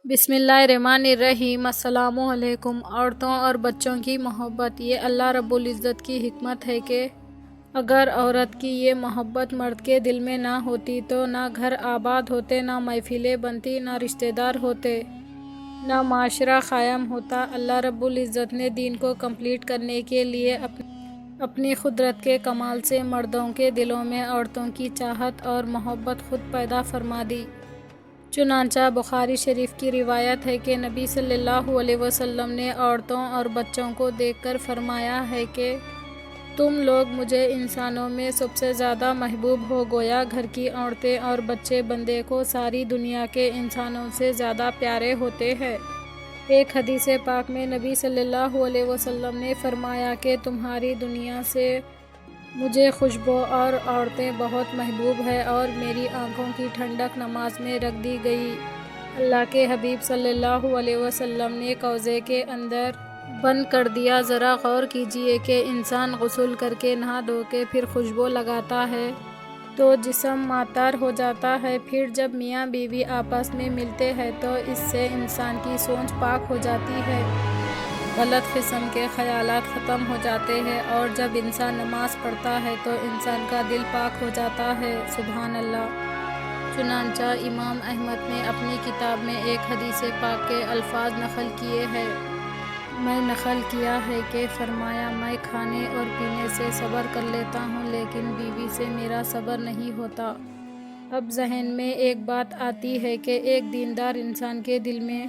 بسم اللہ الرحمن الرحیم۔ السلام علیکم۔ عورتوں اور بچوں کی محبت، یہ اللہ رب العزت کی حکمت ہے کہ اگر عورت کی یہ محبت مرد کے دل میں نہ ہوتی تو نہ گھر آباد ہوتے، نہ محفلیں بنتی، نہ رشتہ دار ہوتے، نہ معاشرہ قائم ہوتا۔ اللہ رب العزت نے دین کو کمپلیٹ کرنے کے لیے اپنی قدرت کے کمال سے مردوں کے دلوں میں عورتوں کی چاہت اور محبت خود پیدا فرما دی۔ چنانچہ بخاری شریف کی روایت ہے کہ نبی صلی اللہ علیہ وسلم نے عورتوں اور بچوں کو دیکھ کر فرمایا ہے کہ تم لوگ مجھے انسانوں میں سب سے زیادہ محبوب ہو، گویا گھر کی عورتیں اور بچے بندے کو ساری دنیا کے انسانوں سے زیادہ پیارے ہوتے ہیں۔ ایک حدیث پاک میں نبی صلی اللہ علیہ وسلم نے فرمایا کہ تمہاری دنیا سے مجھے خوشبو اور عورتیں بہت محبوب ہیں اور میری آنکھوں کی ٹھنڈک نماز میں رکھ دی گئی۔ اللہ کے حبیب صلی اللہ علیہ وسلم نے کوزے کے اندر بند کر دیا۔ ذرا غور کیجئے کہ انسان غسل کر کے نہا دھو کے پھر خوشبو لگاتا ہے تو جسم معطر ہو جاتا ہے، پھر جب میاں بیوی آپس میں ملتے ہیں تو اس سے انسان کی سوچ پاک ہو جاتی ہے، غلط قسم کے خیالات ختم ہو جاتے ہیں، اور جب انسان نماز پڑھتا ہے تو انسان کا دل پاک ہو جاتا ہے۔ سبحان اللہ۔ چنانچہ امام احمد نے اپنی کتاب میں ایک حدیث پاک کے الفاظ نقل کیے ہیں۔ میں نقل کیا ہے کہ فرمایا، میں کھانے اور پینے سے صبر کر لیتا ہوں لیکن بیوی سے میرا صبر نہیں ہوتا۔ اب ذہن میں ایک بات آتی ہے کہ ایک دیندار انسان کے دل میں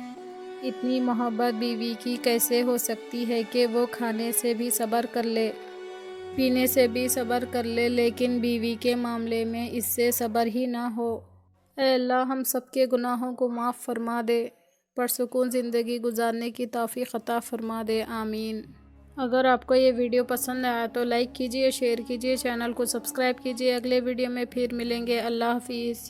اتنی محبت بیوی کی کیسے ہو سکتی ہے کہ وہ کھانے سے بھی صبر کر لے، پینے سے بھی صبر کر لے، لیکن بیوی کے معاملے میں اس سے صبر ہی نہ ہو۔ اے اللہ، ہم سب کے گناہوں کو معاف فرما دے، پرسکون زندگی گزارنے کی توفیق عطا فرما دے، آمین۔ اگر آپ کو یہ ویڈیو پسند آیا تو لائک کیجئے، شیئر کیجئے، چینل کو سبسکرائب کیجئے۔ اگلے ویڈیو میں پھر ملیں گے۔ اللہ حافظ۔